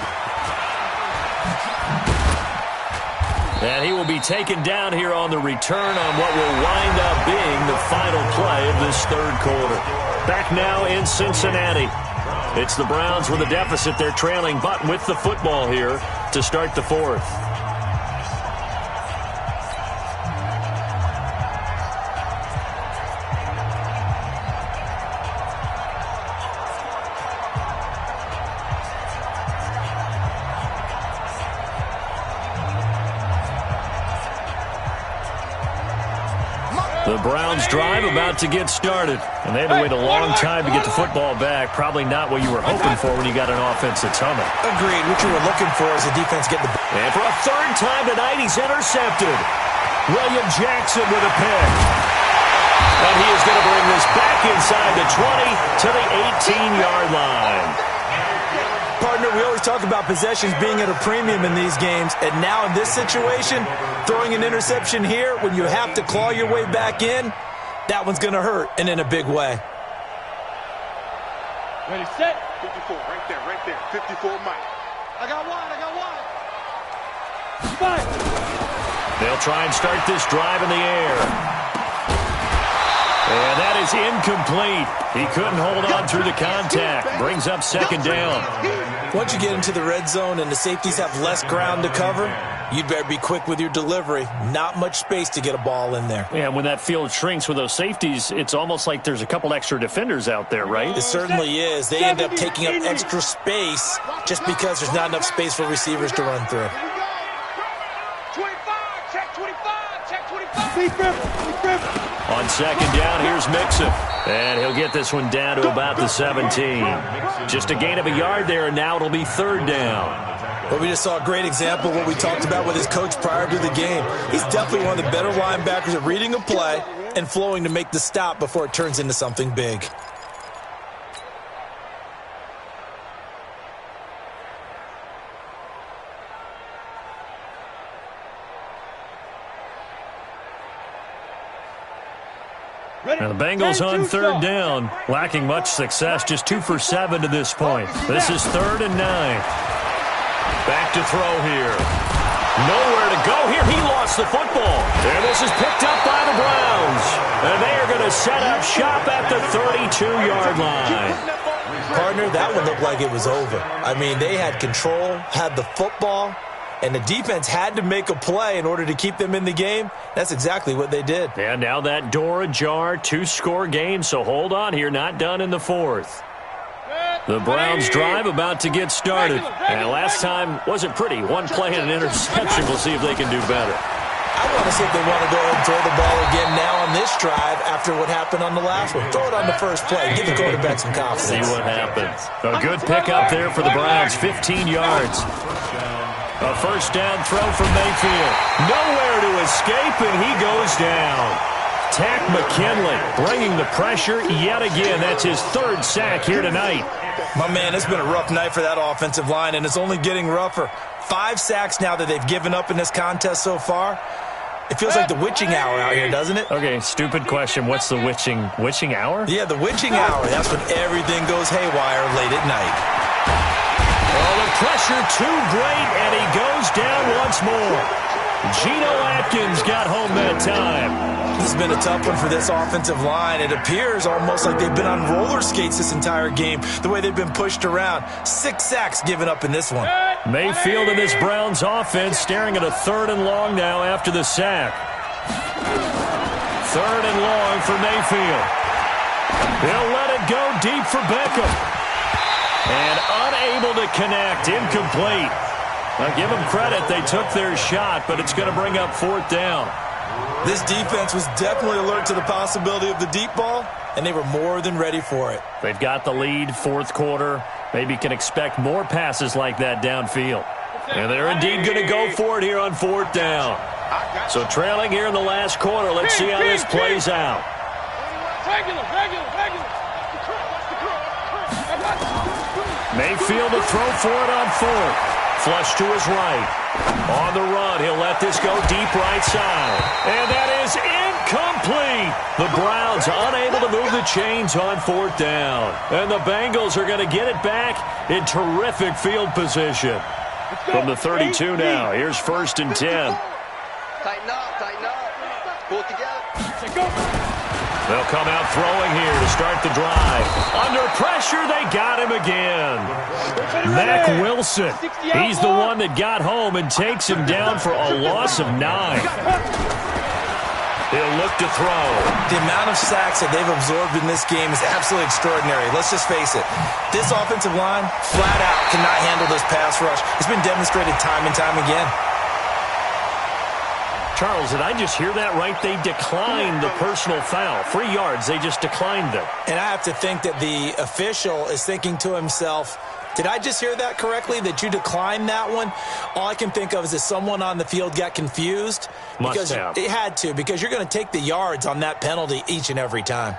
And he will be taken down here on the return on what will wind up being the final play of this 3rd quarter. Back now in Cincinnati. It's the Browns with a deficit. They're trailing, but with the football here to start the 4th. The Browns drive about to get started. And they had to wait a long time to get the football back. Probably not what you were hoping for when you got an offense that's humming. Agreed. What you were looking for is a defense getting the ball. And for a 3rd time tonight, he's intercepted. William Jackson with a pick. And he is going to bring this back inside the 20 to the 18-yard line. Partner, we always talk about possessions being at a premium in these games, and now in this situation, throwing an interception here when you have to claw your way back in, that one's going to hurt, and in a big way. Ready, set. 54, right there. 54, Mike. I got one. Five. They'll try and start this drive in the air. And that is incomplete. He couldn't hold on through the contact. Brings up second down. Once you get into the red zone and the safeties have less ground to cover, you'd better be quick with your delivery. Not much space to get a ball in there. Yeah, when that field shrinks with those safeties, it's almost like there's a couple extra defenders out there, right? It certainly is. They end up taking up extra space just because there's not enough space for receivers to run through. 25, check 25, check 25. On second down, here's Mixon. And he'll get this one down to about the 17. Just a gain of a yard there, and now it'll be third down. But we just saw a great example of what we talked about with his coach prior to the game. He's definitely one of the better linebackers at reading a play and flowing to make the stop before it turns into something big. Now the Bengals on third down, lacking much success, just 2 for 7 to this point. This is 3rd and 9. Back to throw here. Nowhere to go here. He lost the football. And this is picked up by the Browns. And they are going to set up shop at the 32-yard line. Partner, that one looked like it was over. I mean, they had control, had the football, and the defense had to make a play in order to keep them in the game. That's exactly what they did. And now that door ajar, 2-score game, so hold on here, not done in the 4th. The Browns drive about to get started. And last time wasn't pretty. One play and an interception. We'll see if they can do better. I want to see if they want to go ahead and throw the ball again now on this drive after what happened on the last one. Throw it on the first play. Give the quarterback some confidence. See what happens. A good pickup there for the Browns, 15 yards. A first down throw from Mayfield. Nowhere to escape, and he goes down. Tack McKinley bringing the pressure yet again. That's his 3rd sack here tonight. My man, it's been a rough night for that offensive line, and it's only getting rougher. 5 sacks now that they've given up in this contest so far. It feels like the witching hour out here, doesn't it? Okay, stupid question. What's the witching hour? Yeah, the witching hour. That's when everything goes haywire late at night. Oh, the pressure too great, and he goes down once more. Geno Atkins got home that time. This has been a tough one for this offensive line. It appears almost like they've been on roller skates this entire game, the way they've been pushed around. 6 sacks given up in this one. Mayfield and this Browns offense staring at a 3rd and long now after the sack. 3rd and long for Mayfield. He'll let it go deep for Beckham. And unable to connect, incomplete. Now give them credit, they took their shot, but it's going to bring up 4th down. This defense was definitely alert to the possibility of the deep ball, and they were more than ready for it. They've got the lead, 4th quarter. Maybe can expect more passes like that downfield. And they're indeed going to go for it here on 4th down. So trailing here in the last quarter, let's see how this plays out. Mayfield to throw for it on 4th. Flush to his right. On the run, he'll let this go deep right side. And that is incomplete. The Browns unable to move the chains on 4th down. And the Bengals are going to get it back in terrific field position. From the 32 now, here's 1st and 10. Tighten up. Pull it together. They'll come out throwing here to start the drive. Under pressure, they got him again. Mack Wilson, he's the one that got home and takes him down for a loss of 9. He'll look to throw. The amount of sacks that they've absorbed in this game is absolutely extraordinary. Let's just face it. This offensive line, flat out, cannot handle this pass rush. It's been demonstrated time and time again. Charles, did I just hear that right? They declined the personal foul. 3 yards, they just declined them. And I have to think that the official is thinking to himself, did I just hear that correctly, that you declined that one? All I can think of is that someone on the field got confused. Must have. It had to, because you're going to take the yards on that penalty each and every time.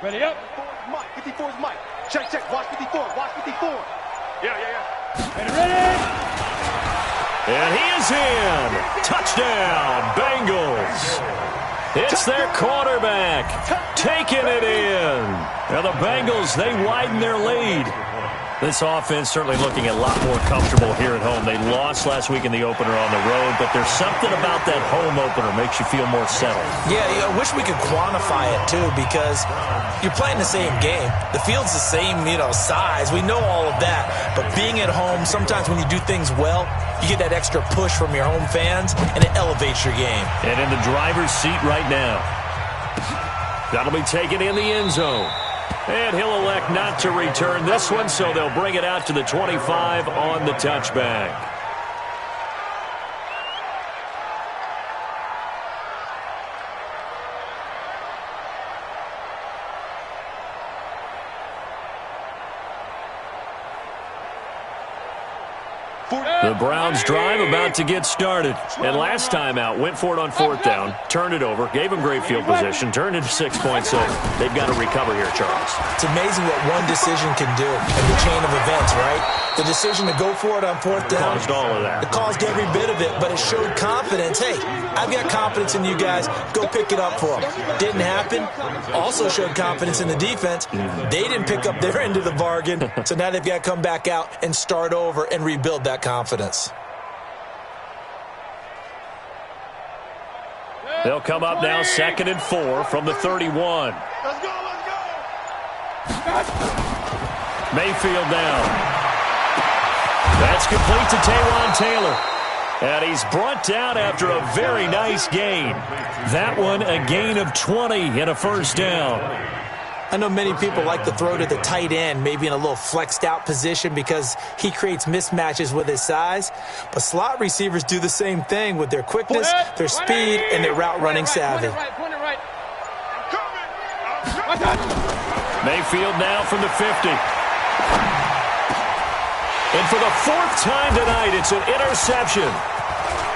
Ready up. 54 is Mike. Check, check. Watch 54. Watch 54. Yeah. Ready. And he is in. Touchdown, Bengals. It's their quarterback taking it in. Now the Bengals, they widen their lead. This offense certainly looking a lot more comfortable here at home. They lost last week in the opener on the road, but there's something about that home opener makes you feel more settled. Yeah, I wish we could quantify it, too, because you're playing the same game. The field's the same, size. We know all of that. But being at home, sometimes when you do things well, you get that extra push from your home fans, and it elevates your game. And in the driver's seat right now. That'll be taken in the end zone. And he'll elect not to return this one, so they'll bring it out to the 25 on the touchback. The Browns drive about to get started. And last time out, went for it on fourth down, turned it over, gave them great field position, turned into 6 points, so they've got to recover here, Charles. It's amazing what one decision can do in the chain of events, right? The decision to go for it on fourth down. Caused all of that. It caused every bit of it, but it showed confidence. Hey, I've got confidence in you guys. Go pick it up for them. Didn't happen. Also showed confidence in the defense. They didn't pick up their end of the bargain, so now they've got to come back out and start over and rebuild that confidence. They'll come up now 2nd and 4 from the 31. Let's go. Mayfield down. That's complete to Taywan Taylor. And he's brought down after a very nice gain. That one a gain of 20 and a first down. I know many people like to throw to the tight end, maybe in a little flexed out position because he creates mismatches with his size. But slot receivers do the same thing with their quickness, their speed, and their route running savvy. Mayfield now from the 50. And for the 4th time tonight, it's an interception.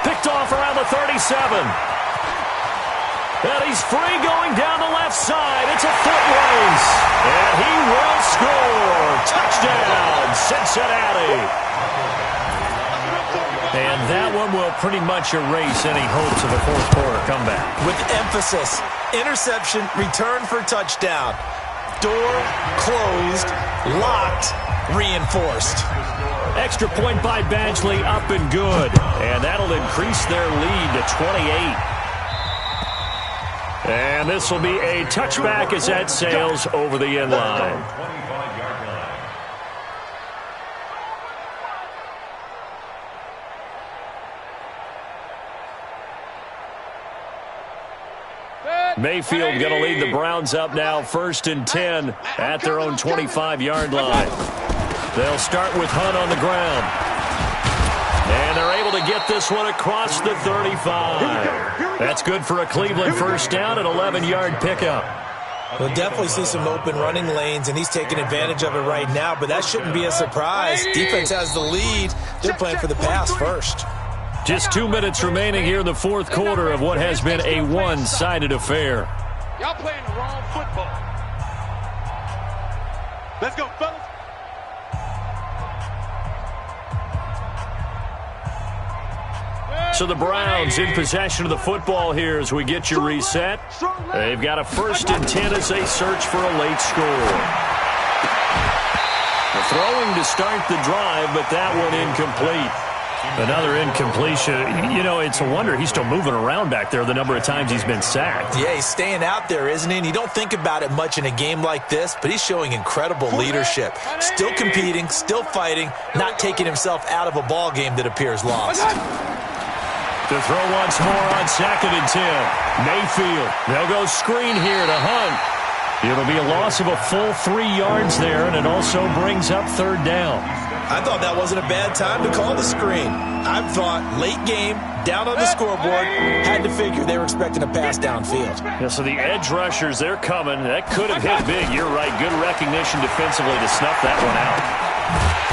Picked off around the 37. And he's free going down the left side. It's a foot race. And he will score. Touchdown, Cincinnati. And that one will pretty much erase any hopes of a fourth quarter comeback. With emphasis, interception, return for touchdown. Door closed, locked, reinforced. Extra point by Badgley, up and good. And that'll increase their lead to 28. And this will be a touchback as that sails over the end line. Mayfield going to lead the Browns up now 1st and 10 at their own 25-yard line. They'll start with Hunt on the ground. And they're able to get this one across the 35. That's good for a Cleveland first down, an 11-yard pickup. We'll definitely see some open running lanes, and he's taking advantage of it right now, but that shouldn't be a surprise. Defense has the lead. They're playing for the pass first. Just 2 minutes remaining here in the fourth quarter of what has been a one-sided affair. Y'all playing the wrong football. Let's go, fellas. So the Browns in possession of the football here as we get you reset. They've got a 1st and 10 as they search for a late score. The throwing to start the drive, but that one incomplete. Another incompletion. It's a wonder he's still moving around back there the number of times he's been sacked. Yeah, he's staying out there, isn't he? And you don't think about it much in a game like this, but he's showing incredible leadership. Still competing, still fighting, not taking himself out of a ball game that appears lost. To throw once more on 2nd and 10. Mayfield. They'll go screen here to Hunt. It'll be a loss of a full 3 yards there, and it also brings up 3rd down. I thought that wasn't a bad time to call the screen. I thought late game, down on the scoreboard, had to figure they were expecting a pass downfield. Yeah, so the edge rushers, they're coming. That could have hit big. You're right. Good recognition defensively to snuff that one out.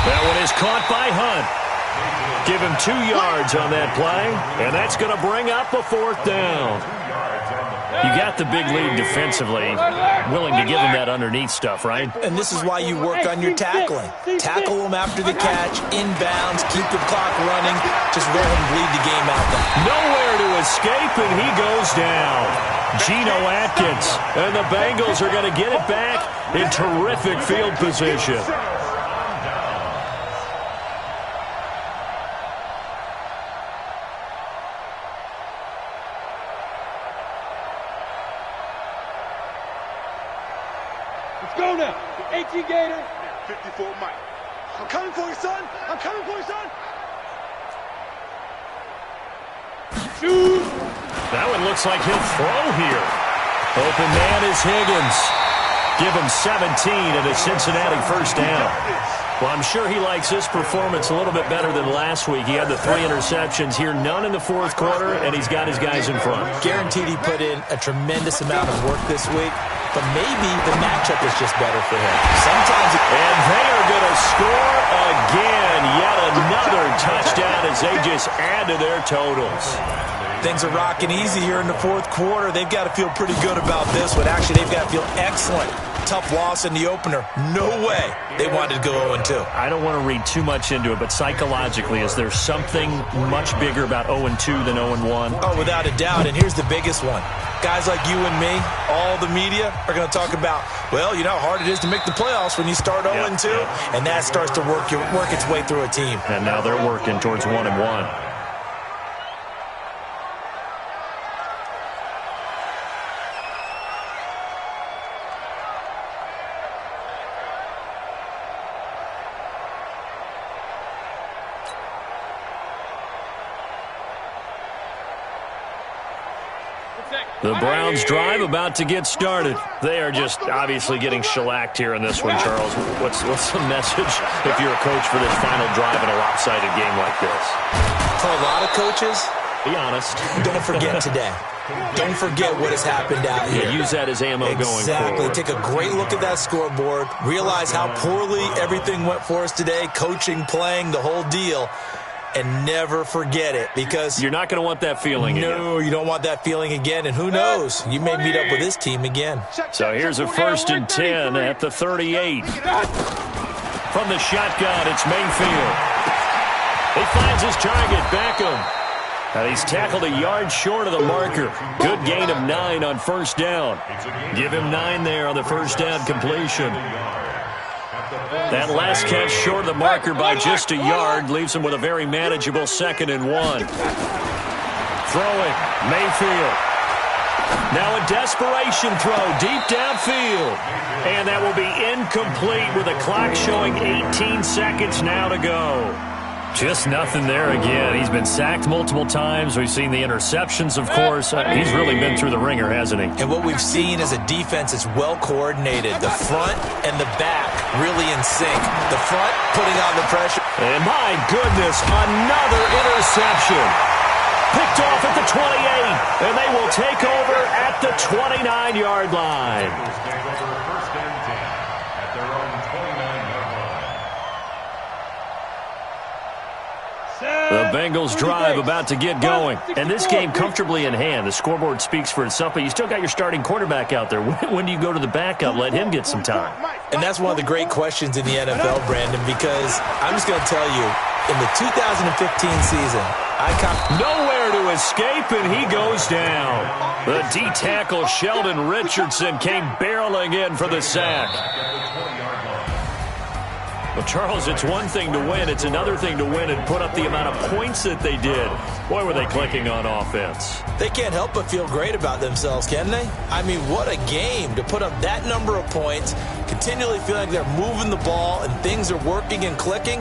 That one is caught by Hunt. Give him 2 yards on that play, and that's going to bring up a 4th down. You got the big lead defensively, willing to give them that underneath stuff, right? And this is why you work on your tackling. Tackle them after the catch, inbounds, keep the clock running. Just go ahead and bleed the game out there. Nowhere to escape, and he goes down. Geno Atkins, and the Bengals are going to get it back in terrific field position. Go now. 18 Gator. 54 Mike. I'm coming for you, son. I'm coming for you, son. Shoot. That one looks like he'll throw here. Open man is Higgins. Give him 17 and a Cincinnati first down. Well, I'm sure he likes this performance a little bit better than last week. He had the 3 interceptions here, none in the fourth quarter, and he's got his guys in front. Guaranteed he put in a tremendous amount of work this week, but maybe the matchup is just better for him. Sometimes, and they are going to score again. Yet another touchdown as they just add to their totals. Things are rocking easy here in the fourth quarter. They've got to feel pretty good about this one. Actually, they've got to feel excellent. Tough loss in the opener. No way they wanted to go 0-2. I don't want to read too much into it, but psychologically, is there something much bigger about 0-2 than 0-1? Oh, without a doubt, and here's the biggest one. Guys like you and me, all the media, are going to talk about, well, you know how hard it is to make the playoffs when you start 0-2, and that starts to work its way through a team. And now they're working towards 1-1. The Browns drive about to get started. They are just obviously getting shellacked here in this one, Charles. What's the message if you're a coach for this final drive in a lopsided game like this? For a lot of coaches, be honest. Don't forget today. Don't forget what has happened out here. Yeah, use that as ammo going forward. Exactly. Take a great look at that scoreboard. Realize how poorly everything went for us today. Coaching, playing, the whole deal. And never forget it, because you're not going to want that feeling again. No, you don't want that feeling again. And who knows? You may meet up with this team again. So here's a 1st and 10 at the 38. From the shotgun, it's Mayfield. He finds his target, Beckham. And he's tackled a yard short of the marker. Good gain of 9 on first down. Give him 9 there on the first down completion. That last catch short of the marker by just a yard leaves him with a very manageable 2nd and 1. Throw it, Mayfield. Now a desperation throw deep downfield. And that will be incomplete with the clock showing 18 seconds now to go. Just nothing there again. He's been sacked multiple times. We've seen the interceptions, of course. He's really been through the ringer, hasn't he? And what we've seen is a defense that's well coordinated. The front and the back really in sync. The front putting on the pressure. And my goodness, another interception. Picked off at the 28, and they will take over at the 29-yard line. The Bengals drive about to get going. And this game comfortably in hand. The scoreboard speaks for itself, but you still got your starting quarterback out there. When do you go to the backup? Let him get some time. And that's one of the great questions in the NFL, Brandon, because I'm just going to tell you, in the 2015 season, nowhere to escape, and he goes down. The D-tackle Sheldon Richardson came barreling in for the sack. Well, Charles, it's one thing to win. It's another thing to win and put up the amount of points that they did. Boy, were they clicking on offense. They can't help but feel great about themselves, can they? I mean, what a game to put up that number of points, continually feel like they're moving the ball and things are working and clicking.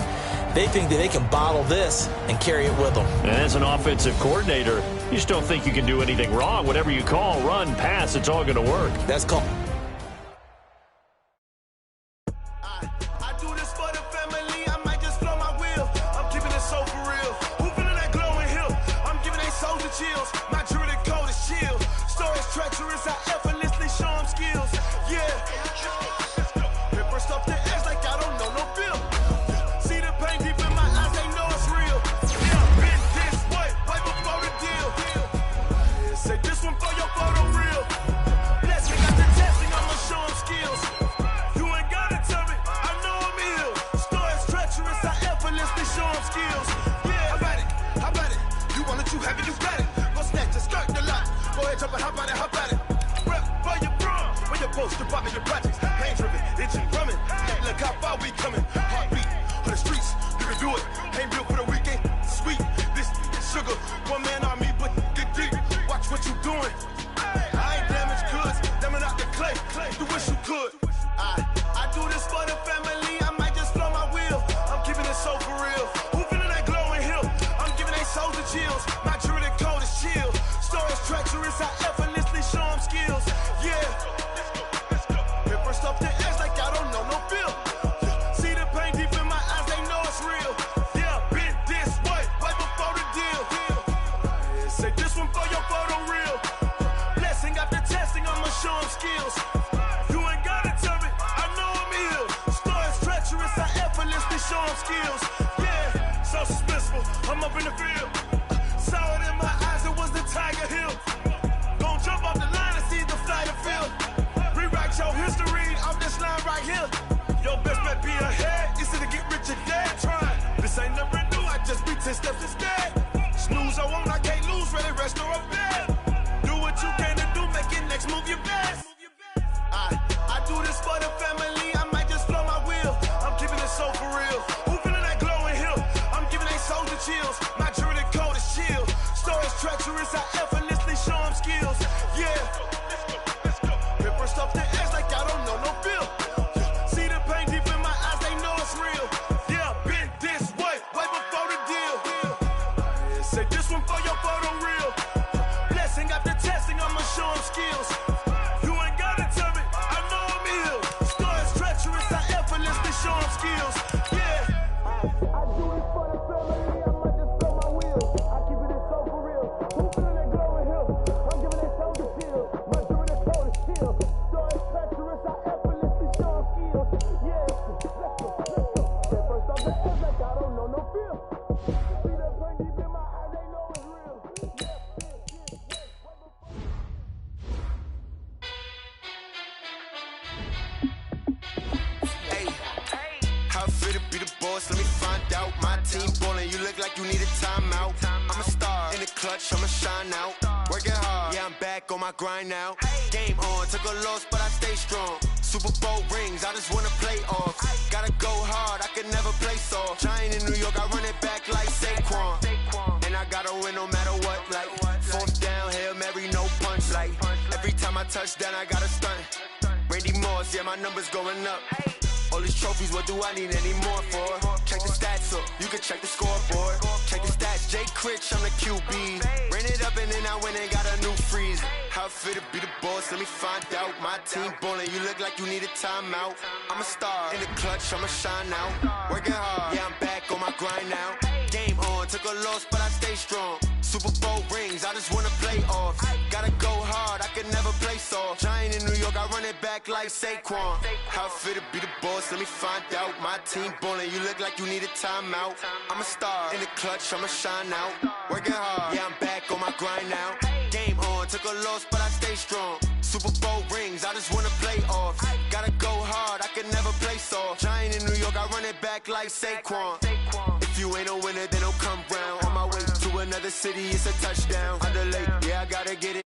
They think that they can bottle this and carry it with them. And as an offensive coordinator, you just don't think you can do anything wrong. Whatever you call, run, pass, it's all going to work. That's called... Chills. My jewelry code is chill. Storage treacherous, I effortlessly show them skills. Yeah. Paper stuff that acts like I don't know no bill. See the pain deep in my eyes, they know it's real. Yeah, been this way, way before the deal. Say this one for your photo real. tactics, pain driven, itching, drumming. Hey, look how far we coming. Heartbeat on the streets, you can do it. Ain't built for the weekend. Sweet, this sugar, one man army, but get deep. Watch what you doing. I ain't damaged goods, damn it out the clay. You wish you could. I do this for the family. I might just blow my wheel. I'm keeping it so for real. Who feeling that glowing hill? I'm giving they souls the chills. My jewelry code is chill. Stories treacherous, I effortlessly show them skills. Yeah. Hit first up the edge like I don't know no feel. See the pain deep in my eyes, they know it's real. Yeah, been this way, right before the deal. Say this one for your photo real. Blessing after testing, I'ma show them skills. You ain't gotta tell me, I know I'm ill. Stories treacherous, I effortlessly show them skills. Yeah, so suspenseful, I'm up in the field. Saw it in my eyes, it was the Tiger Hill. Gon' jump off the line and see the flight of field. Rewrite your history off this line right here. Your best bet be ahead, easy to get rich or dead trying. This ain't never new, I just be 10 steps instead. Snooze, I won't, I can't lose, ready, rest or a bed. Do what you can to do, make it next move your best. I do this for the family, I might just blow my wheel. I'm keeping it so for real. Who feeling that glowing hill? I'm giving they souls the chills. My jewelry code is chill. Stories treacherous, I effortlessly show them skills. Yeah. Hit first off the edge like I don't know no feel. See the pain deep in my eyes, they know it's real. Yeah, been this way, way before the deal. Say this one for your photo real. Blessing after testing, I'ma show them skills. You ain't gotta tell me, I know I'm ill. Stories treacherous, I effortlessly show them skills. Yeah. I do this for the family, I might just blow my wheel. I keep it so for real. Who feeling that glowing hill? I'm giving they souls the chill. My jewelry code is chill. Stories treacherous, I effortlessly show them skills. Yeah, let's go. Get first off the edge like I don't know no feel. See the pain deep in my eyes, they know it's real. Hey, how it feel to be the boss? Let me find out. My team ballin', you look like you need a timeout. I'm a star in the clutch, I'ma shine out. Working hard, yeah, I'm back on my grind now. Game on, took a loss, but I stay strong. Super Bowl rings, I just wanna play off. Gotta go hard, I can never play soft. Giant in New York, I run it back like Saquon. And I gotta win no matter what, like fourth down, Hail Mary, no punch. Like every time I touch down, I gotta stunt. Randy Moss, yeah, my numbers going up. All these trophies, what do I need any more for? Check the stats up, you can check the scoreboard. Check the stats, Jay Critch, I'm the QB. Ran it up and then I went and got a new freeze. How it feel to be the boss, let me find out. My team ballin', you look like you need a timeout. I'm a star in the clutch, I'ma shine out. Working hard, yeah, I'm back on my grind now. Game on, took a loss, but I stay strong. Super Bowl rings, I just wanna play off. Gotta go hard, I can never play soft. Giant in New York, I run it back like Saquon. How it feel to be the boss, let me find out. My team ballin', you look like you need a timeout. I'm a star in the clutch, I'ma shine out. Working hard, yeah, I'm back on my grind now. Game on, took a loss, but I stay strong. Super Bowl rings, I just wanna play off. Gotta go hard, I can never play soft. Giant in New York, I run it back like Saquon. If you ain't a winner, then don't come round. On my way to another city, it's a touchdown. Underlay, yeah, I gotta get it.